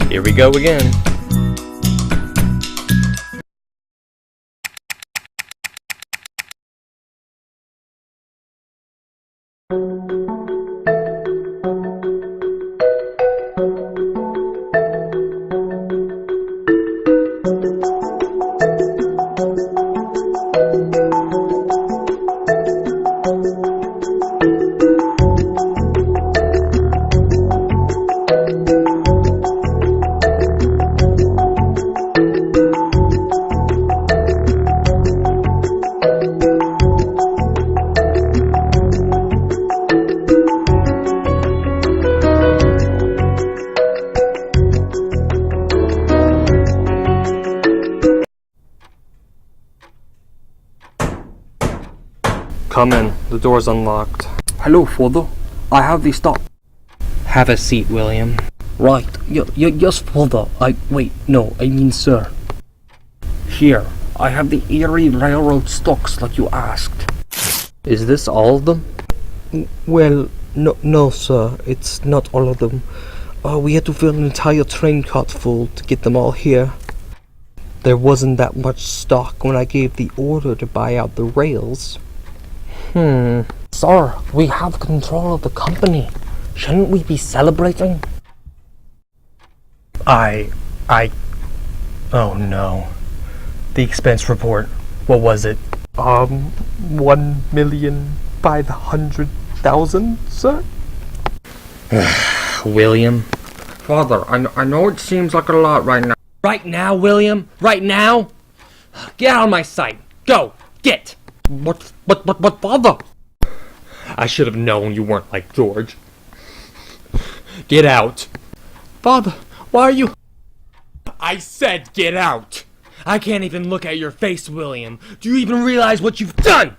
Here we go again. Come in. The door's unlocked. Hello, father. I have the stop. Have a seat, William. Right. Yes, father. Wait, no, I mean sir. Here, I have the Erie Railroad stocks like you asked. Is this all of them? Well, no, sir. It's not all of them. We had to fill an entire train cart full to get them all here. There wasn't that much stock when I gave the order to buy out the rails. Sir, we have control of the company. Shouldn't we be celebrating? Oh no. The expense report. What was it? 1,500,000, sir? William? Father, I know it seems like a lot right now. Right now, William? Right now? Get out of my sight. Go. Get. But, father! I should have known you weren't like George. Get out. Father, why are you... I said get out. I can't even look at your face, William. Do you even realize what you've done?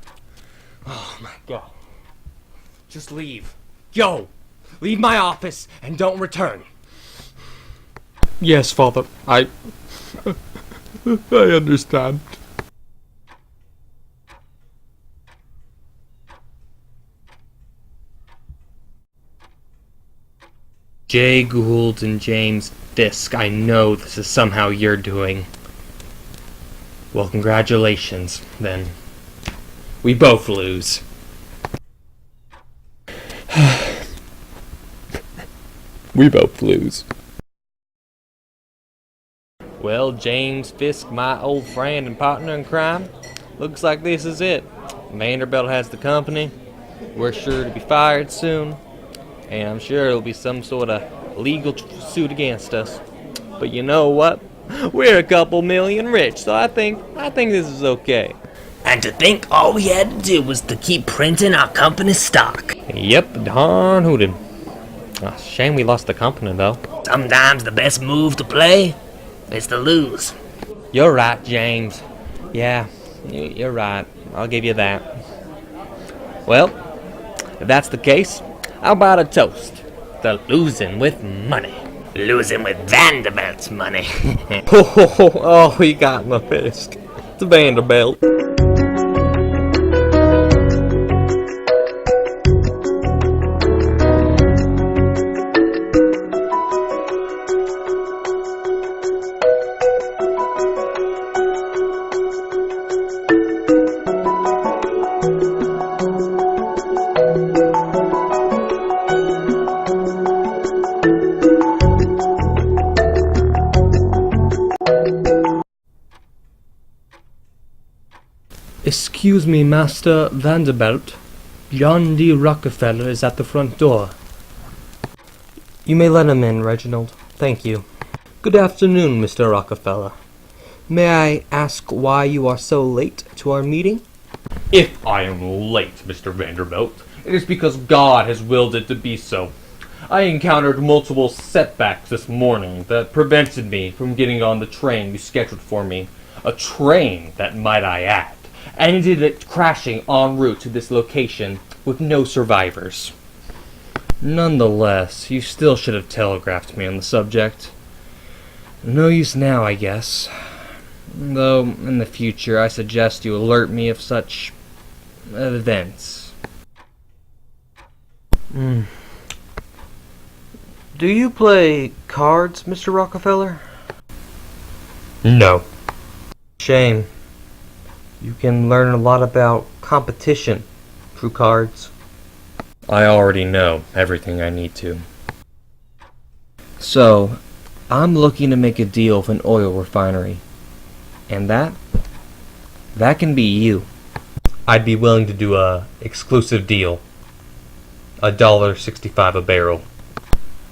Oh my God. Just leave. Go. Leave my office and don't return. Yes, father, I understand. Jay Gould and James Fisk, I know this is somehow your doing. Well, congratulations, then. We both lose. We both lose. Well, James Fisk, my old friend and partner in crime, looks like this is it. Vanderbilt has the company. We're sure to be fired soon. And I'm sure it'll be some sort of legal suit against us. But you know what? We're a couple million rich, so I think this is okay. And to think all we had to do was to keep printing our company stock. Yep, darn hooted. Shame we lost the company, though. Sometimes the best move to play is to lose. You're right, James. Yeah, you're right. I'll give you that. Well, if that's the case, how about a toast to losing with money? Losing with Vanderbilt's money. Oh, he got my fist. It's Vanderbilt. Excuse me, Master Vanderbilt. John D. Rockefeller is at the front door. You may let him in, Reginald. Thank you. Good afternoon, Mr. Rockefeller. May I ask why you are so late to our meeting? If I am late, Mr. Vanderbilt, it is because God has willed it to be so. I encountered multiple setbacks this morning that prevented me from getting on the train you scheduled for me. A train that, might I add, ended it crashing en route to this location with no survivors. Nonetheless, you still should have telegraphed me on the subject. No use now, I guess. Though, in the future, I suggest you alert me of such events. Do you play cards, Mr. Rockefeller? No. Shame. You can learn a lot about competition through cards. I already know everything I need to. So, I'm looking to make a deal with an oil refinery. And that can be you. I'd be willing to do a exclusive deal. $1.65 a barrel.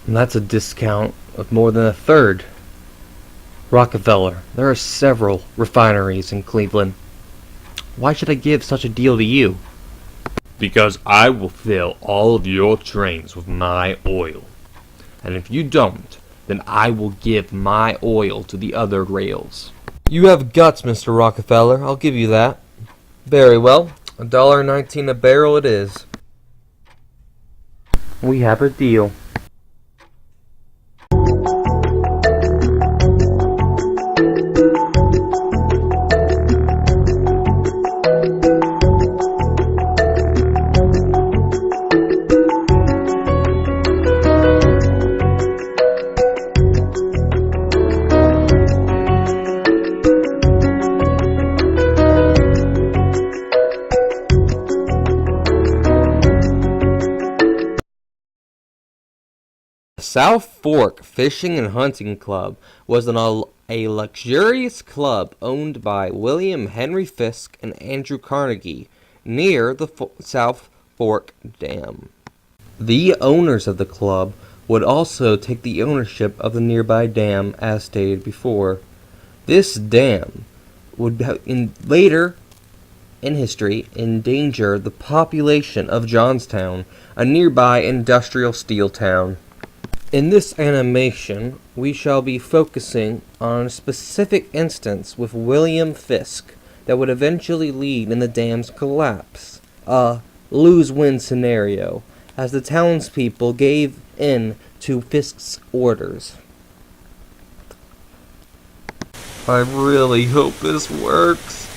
And that's a discount of more than a third. Rockefeller, there are several refineries in Cleveland. Why should I give such a deal to you? Because I will fill all of your trains with my oil. And if you don't, then I will give my oil to the other rails. You have guts, Mr. Rockefeller. I'll give you that. Very well. $1.19 a barrel it is. We have a deal. South Fork Fishing and Hunting Club was a luxurious club owned by William Henry Fisk and Andrew Carnegie near the South Fork Dam. The owners of the club would also take the ownership of the nearby dam as stated before. This dam would later in history endanger the population of Johnstown, a nearby industrial steel town. In this animation, we shall be focusing on a specific instance with William Fisk that would eventually lead in the dam's collapse. A lose-win scenario, as the townspeople gave in to Fisk's orders. I really hope this works.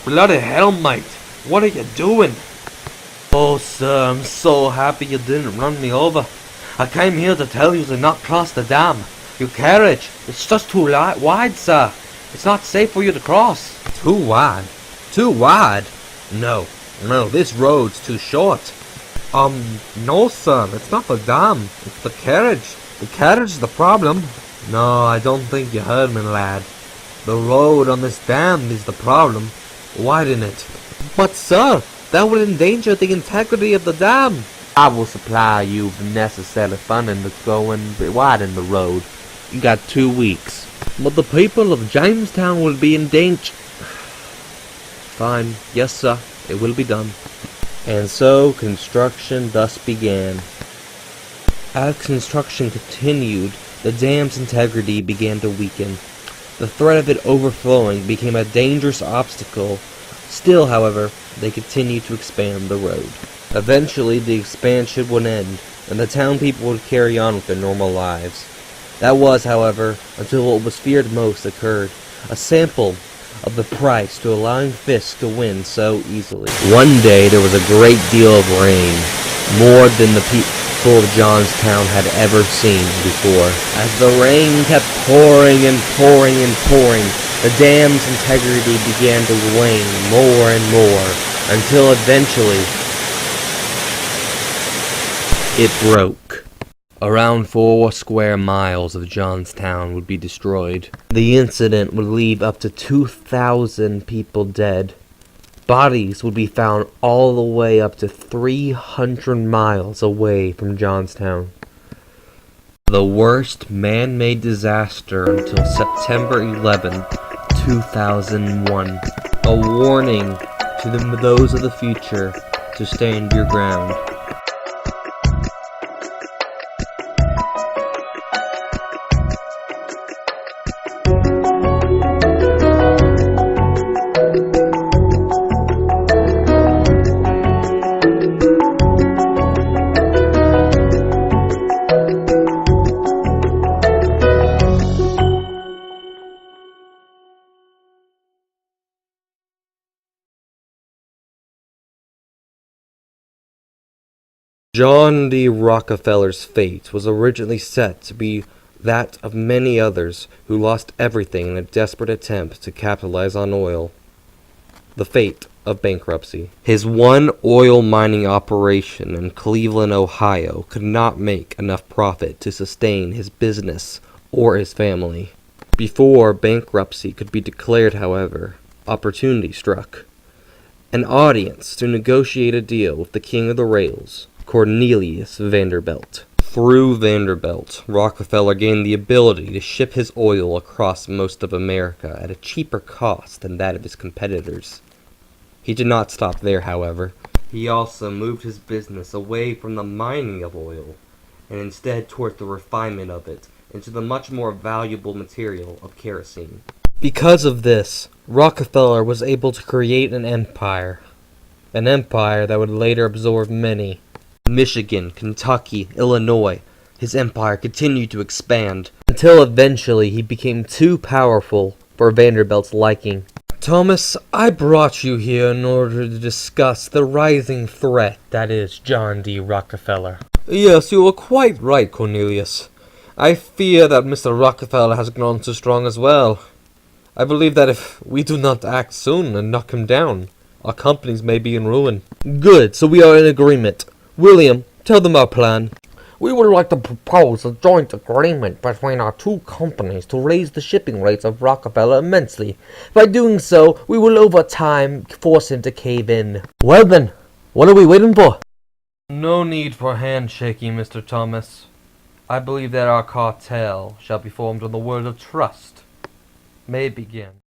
Bloody hell, mate. What are you doing? Oh, sir, I'm so happy you didn't run me over. I came here to tell you to not cross the dam. Your carriage, it's just too wide, sir. It's not safe for you to cross. Too wide? Too wide? No, this road's too short. No, sir, it's not the dam. It's the carriage. The carriage is the problem. No, I don't think you heard me, lad. The road on this dam is the problem. Widen it. But, sir, that would endanger the integrity of the dam. I will supply you with necessary funding to go and widen the road. You got 2 weeks. But the people of Jamestown will be in danger. Fine. Yes, sir. It will be done. And so construction thus began. As construction continued, the dam's integrity began to weaken. The threat of it overflowing became a dangerous obstacle. Still, however, they continued to expand the road. Eventually, the expansion would end, and the town people would carry on with their normal lives. That was, however, until what was feared most occurred, a sample of the price to allowing Fisk to win so easily. One day, there was a great deal of rain, more than the people of Johnstown had ever seen before. As the rain kept pouring and pouring and pouring, the dam's integrity began to wane more and more, until eventually it broke. Around 4 square miles of Johnstown would be destroyed. The incident would leave up to 2,000 people dead. Bodies would be found all the way up to 300 miles away from Johnstown. The worst man-made disaster until September 11, 2001. A warning to those of the future to stand your ground. John D. Rockefeller's fate was originally set to be that of many others who lost everything in a desperate attempt to capitalize on oil. The fate of bankruptcy. His one oil mining operation in Cleveland, Ohio, could not make enough profit to sustain his business or his family. Before bankruptcy could be declared, however, opportunity struck. An audience to negotiate a deal with the king of the rails, Cornelius Vanderbilt. Through Vanderbilt, Rockefeller gained the ability to ship his oil across most of America at a cheaper cost than that of his competitors. He did not stop there, however. He also moved his business away from the mining of oil, and instead toward the refinement of it into the much more valuable material of kerosene. Because of this, Rockefeller was able to create an empire that would later absorb many. Michigan, Kentucky, Illinois, his empire continued to expand, until eventually he became too powerful for Vanderbilt's liking. Thomas, I brought you here in order to discuss the rising threat that is John D. Rockefeller. Yes, you are quite right, Cornelius. I fear that Mr. Rockefeller has grown too strong as well. I believe that if we do not act soon and knock him down, our companies may be in ruin. Good, so we are in agreement. William, tell them our plan. We would like to propose a joint agreement between our two companies to raise the shipping rates of Rockefeller immensely. By doing so, we will over time force him to cave in. Well then, what are we waiting for? No need for handshaking, Mr. Thomas. I believe that our cartel shall be formed on the word of trust. May begin.